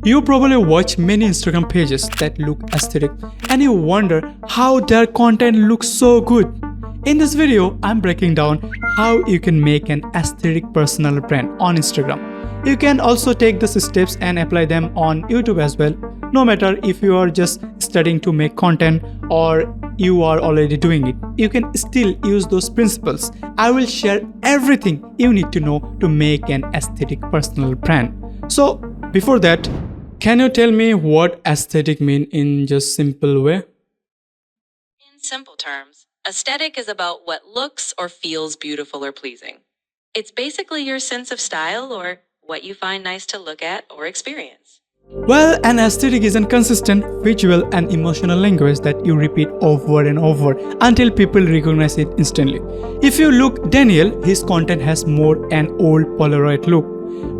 You probably watch many Instagram pages that look aesthetic and you wonder how their content looks so good. In this video, I'm breaking down how you can make an aesthetic personal brand on Instagram. You can also take these steps and apply them on YouTube as well. No matter if you are just studying to make content or you are already doing it, you can still use those principles. I will share everything you need to know to make an aesthetic personal brand. So before that, can you tell me what aesthetic mean in just simple way? In simple terms, aesthetic is about what looks or feels beautiful or pleasing. It's basically your sense of style or what you find nice to look at or experience. Well, an aesthetic is a consistent visual and emotional language that you repeat over and over until people recognize it instantly. If you look Daniel, his content has more an old Polaroid look.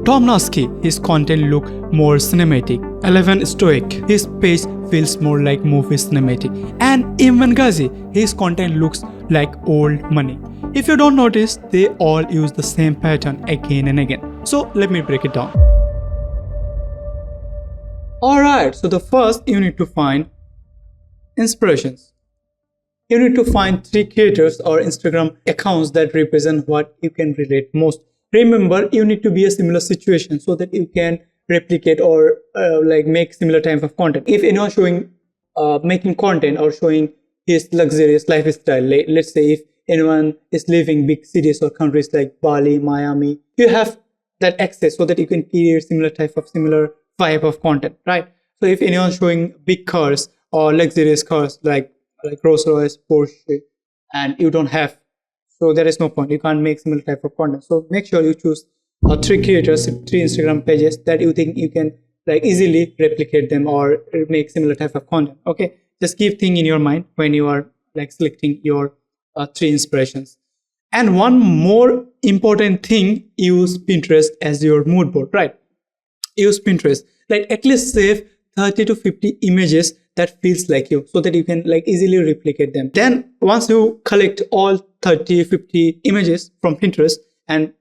Tom Noski, his content look more cinematic. 11 Stoic, his page feels more like movie cinematic. And Imran Ghazi, his content looks like old money. If you don't notice, they all use the same pattern again and again. So let me break it down. Alright, so the first you need to find inspirations. You need to find 3 creators or Instagram accounts that represent what you can relate most. Remember, you need to be a similar situation so that you can replicate or make similar type of content. If anyone showing making content or showing his luxurious lifestyle, let's say if anyone is living big cities or countries like Bali, Miami, you have that access so that you can create similar vibe of content, right? So if anyone showing big cars or luxurious cars like Rolls-Royce, Porsche, and you don't have, so there is no point. You can't make similar type of content. So make sure you choose 3 creators, 3 Instagram pages that you think you can easily replicate them or make similar type of content. Okay, just keep thing in your mind when you are selecting your 3 inspirations. And one more important thing, use Pinterest as your mood board, right? Use Pinterest, at least save 30 to 50 images that feels like you so that you can easily replicate them. Then once you collect all 30-50 images from Pinterest and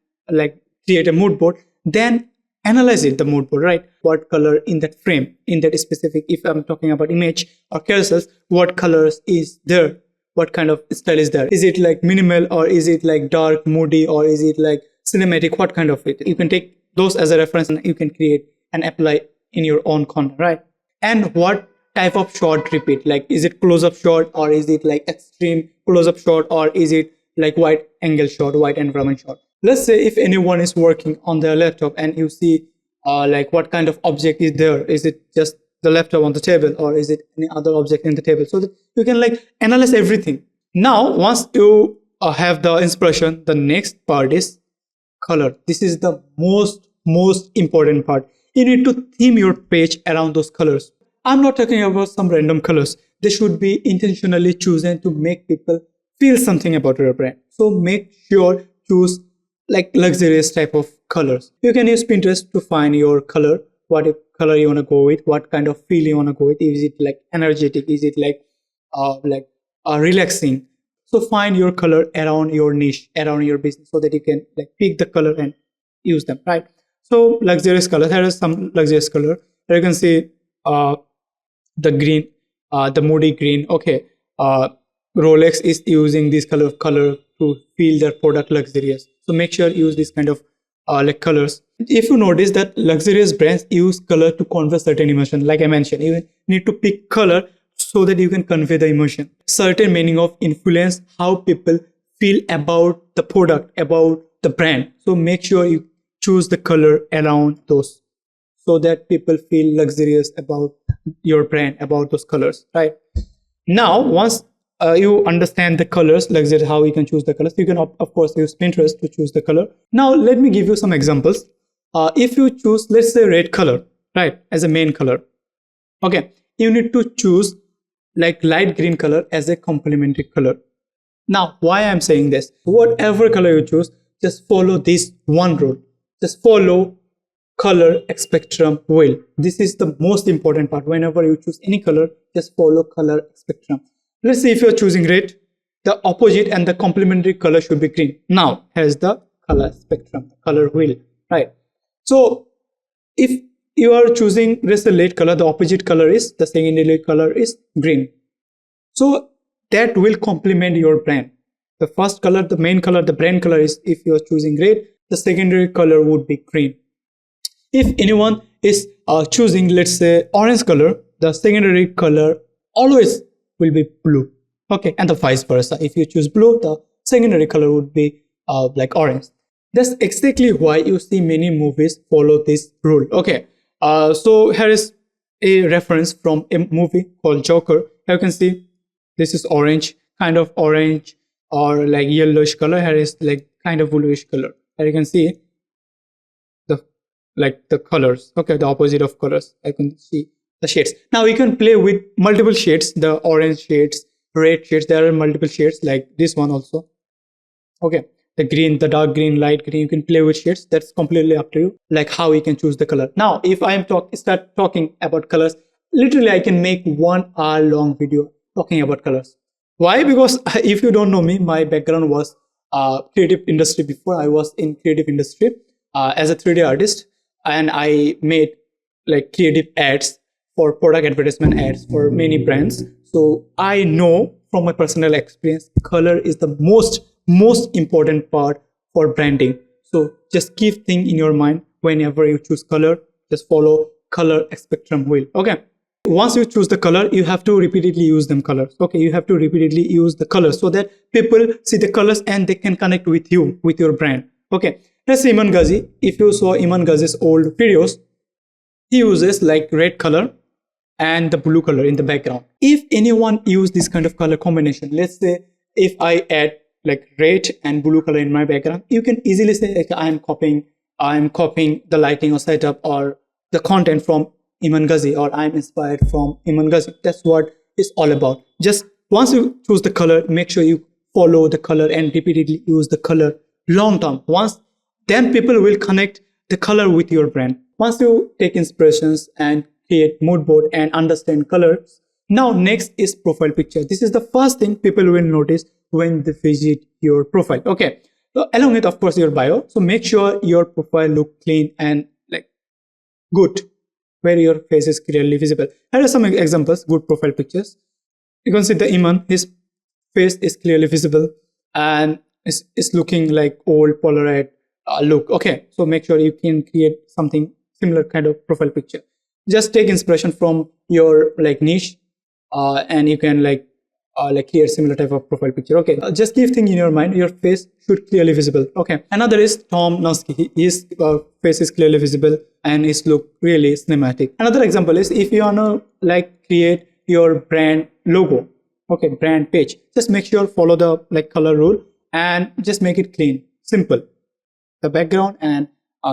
create a mood board, then analyze the mood board, right? What color in that frame, in that specific, if I'm talking about image or carousels, what colors is there? What kind of style is there? Is it minimal or is it dark, moody, or is it cinematic? What kind of it? You can take those as a reference and you can create and apply in your own content, right? And what type of shot repeat? Is it close-up shot or is it extreme close-up shot or is it wide angle shot, wide environment shot? Let's say if anyone is working on their laptop and you see what kind of object is there. Is it just the laptop on the table or is it any other object in the table? So that you can analyze everything. Now, once you have the inspiration, the next part is color. This is the most important part. You need to theme your page around those colors. I'm not talking about some random colors. They should be intentionally chosen to make people feel something about your brand. So make sure choose luxurious type of colors. You can use Pinterest to find your color, what color you want to go with, what kind of feel you want to go with. Is it energetic? Is it relaxing? So find your color around your niche, around your business, so that you can pick the color and use them, right? So luxurious color. There is some luxurious color. You can see the green, the moody green. Okay, Rolex is using this color to feel their product luxurious. So make sure you use this kind of colors. If you notice that luxurious brands use color to convey certain emotion, like I mentioned, you need to pick color so that you can convey the emotion. Certain meaning of influence how people feel about the product, about the brand. So make sure you choose the color around those so that people feel luxurious about your brand, about those colors, right? Now, once you understand the colors, luxury, how you can choose the colors, you can of course use Pinterest to choose the color. Now, let me give you some examples. If you choose, let's say, red color, right, as a main color, okay, you need to choose light green color as a complementary color. Now, why I'm saying this? Whatever color you choose, just follow this one rule. Just follow color spectrum wheel. This is the most important part. Whenever you choose any color, just follow color spectrum. Let's say if you're choosing red, the opposite and the complementary color should be green. Now, here's the color spectrum, color wheel, right? So if you are choosing, let's say, light color, the opposite color is, the secondary color is green. So that will complement your brand. The first color, the main color, the brand color is, if you are choosing red, the secondary color would be green. If anyone is choosing, let's say, orange color, the secondary color always will be blue. Okay, and the vice versa. If you choose blue, the secondary color would be like orange. That's exactly why you see many movies follow this rule. Okay, so here is a reference from a movie called Joker. You can see this is orange, kind of orange or like yellowish color. Here is like kind of bluish color. Here you can see the like the colors. Okay, the opposite of colors. I can see the shades. Now you can play with multiple shades, the orange shades, red shades. There are multiple shades like this one also. Okay, the green, the dark green, light green, you can play with shades. That's completely up to you, like how you can choose the color. Now if I am start talking about colors, literally I can make 1 hour long video talking about colors. Why? Because if you don't know me, my background was creative industry. Before I was in creative industry as a 3D artist, and I made like creative ads for product advertisement ads for many brands. So I know from my personal experience, color is the most important part for branding. So just keep thing in your mind whenever you choose color. Just follow color spectrum wheel. Okay. Once you choose the color, you have to repeatedly use them colors. Okay, you have to repeatedly use the colors so that people see the colors and they can connect with you, with your brand. Okay, let's say Iman Ghazi. If you saw Iman Ghazi's old videos, he uses like red color and the blue color in the background. If anyone use this kind of color combination, let's say if I add like red and blue color in my background, you can easily say like I'm copying the lighting or setup or the content from Iman Ghazi, or I'm inspired from Iman Ghazi. That's what it's all about. Just once you choose the color, make sure you follow the color and repeatedly use the color long term. Once then people will connect the color with your brand. Once you take inspirations and create mood board and understand colors, now next is profile picture. This is the first thing people will notice when they visit your profile. Okay, so along with of course your bio, so make sure your profile look clean and like good, where your face is clearly visible. Here are some examples, good profile pictures. You can see the Iman, his face is clearly visible and is looking like old Polaroid look. Okay, so make sure you can create something similar kind of profile picture. Just take inspiration from your like niche and you can like create similar type of profile picture. Okay, just keep thinking in your mind, your face should clearly visible. Okay, another is Tom Nusky. His face is clearly visible and his look really cinematic. Another example is if you wanna like create your brand logo, okay, brand page, just make sure follow the like color rule and just make it clean, simple, the background and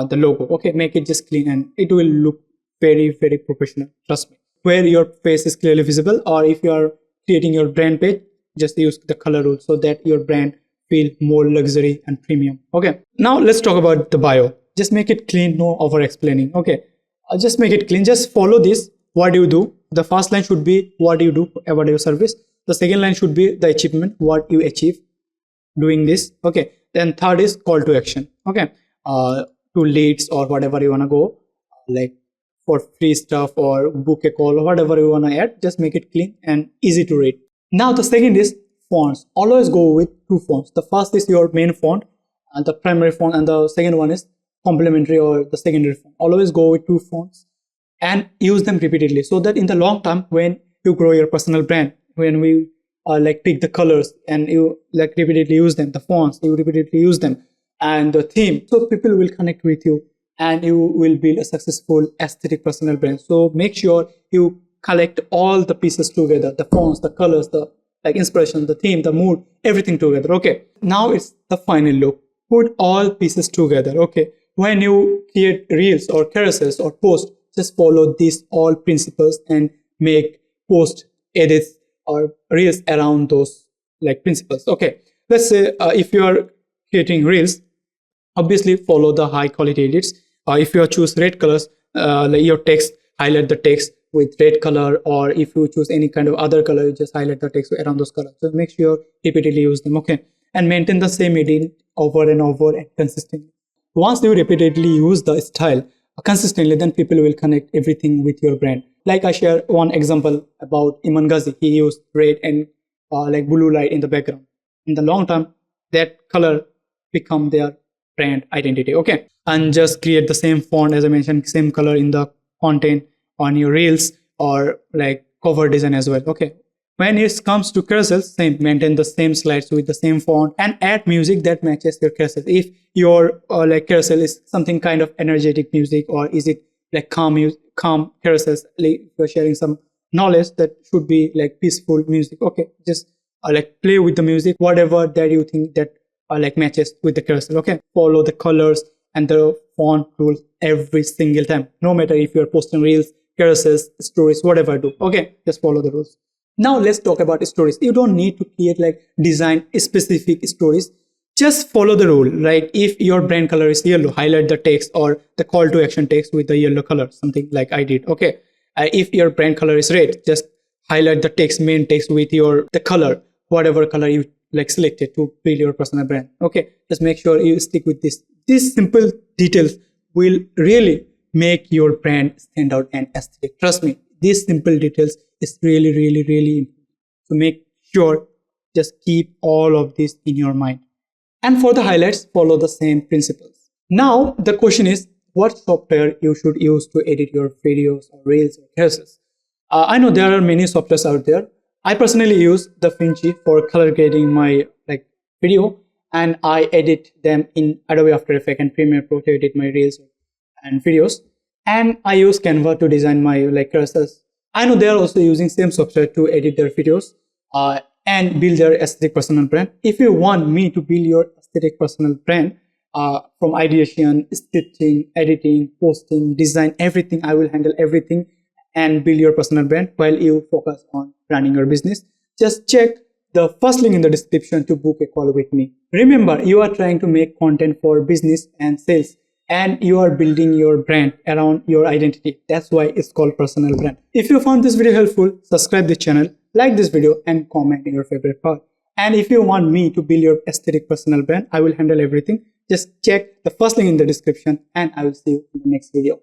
the logo. Okay, make it just clean and it will look very professional, trust me. Where your face is clearly visible, or if you are creating your brand page, just use the color rule so that your brand feel more luxury and premium. Okay, now let's talk about the bio. Just make it clean, no over explaining. Okay, just make it clean, just follow this. What do you do? The first line should be what do you do about your service. The second line should be the achievement, what you achieve doing this. Okay, then third is call to action. Okay, to leads or whatever you want to go, like for free stuff or book a call or whatever you want to add, just make it clean and easy to read. Now the second is fonts. Always go with 2 fonts. The first is your main font and the primary font, and the second one is complementary or the secondary font. Always go with 2 fonts and use them repeatedly so that in the long term when you grow your personal brand, when we like pick the colors and you like repeatedly use them, the fonts you repeatedly use them, and the theme, so people will connect with you and you will build a successful aesthetic personal brand. So make sure you collect all the pieces together, the fonts, the colors, the like inspiration, the theme, the mood, everything together. Okay, now it's the final look. Put all pieces together. Okay, when you create reels or carousels or posts, just follow these all principles and make post edits or reels around those like principles. Okay, let's say if you are creating reels, obviously follow the high quality edits. If you choose red colors, like your text, highlight the text with red color, or if you choose any kind of other color, you just highlight the text around those colors. So make sure repeatedly use them. Okay, and maintain the same edit over and over and consistently. Once you repeatedly use the style, consistently, then people will connect everything with your brand. Like I share one example about Iman Ghazi. He used red and like blue light in the background. In the long term, that color become their brand identity. Okay, and just create the same font as I mentioned, same color in the content on your reels or like cover design as well. Okay, when it comes to carousels, same, maintain the same slides with the same font and add music that matches your carousel. If your like carousel is something kind of energetic music, or is it like calm carousels, like you're sharing some knowledge, that should be like peaceful music. Okay, just like play with the music, whatever that you think that like matches with the carousel. Okay, follow the colors and the font rules every single time, no matter if you're posting reels, carousels, stories, whatever do. Okay, just follow the rules. Now let's talk about stories. You don't need to create like design specific stories. Just follow the rule. Like if your brand color is yellow, highlight the text or the call to action text with the yellow color, something like I did. Okay. If your brand color is red, just highlight the text, main text with the color, whatever color you like selected to build your personal brand. Okay. Just make sure you stick with this. These simple details will really make your brand stand out and aesthetic. Trust me, these simple details is really, really, really important. So make sure just keep all of this in your mind. And for the highlights, follow the same principles. Now, the question is, what software you should use to edit your videos or reels or carousels? I know there are many softwares out there. I personally use DaVinci for color grading my like video, and I edit them in Adobe After Effects and Premiere Pro to edit my reels and videos. And I use Canva to design my like carousels. I know they are also using same software to edit their videos and build their aesthetic personal brand. If you want me to build your aesthetic personal brand from ideation, scripting, editing, posting, design, everything, I will handle everything and build your personal brand while you focus on running your business. Just check the first link in the description to book a call with me. Remember, you are trying to make content for business and sales, and you are building your brand around your identity. That's why it's called personal brand. If you found this video helpful, subscribe this channel, like this video, and comment your favorite part. And if you want me to build your aesthetic personal brand, I will handle everything. Just check the first link in the description, and I will see you in the next video.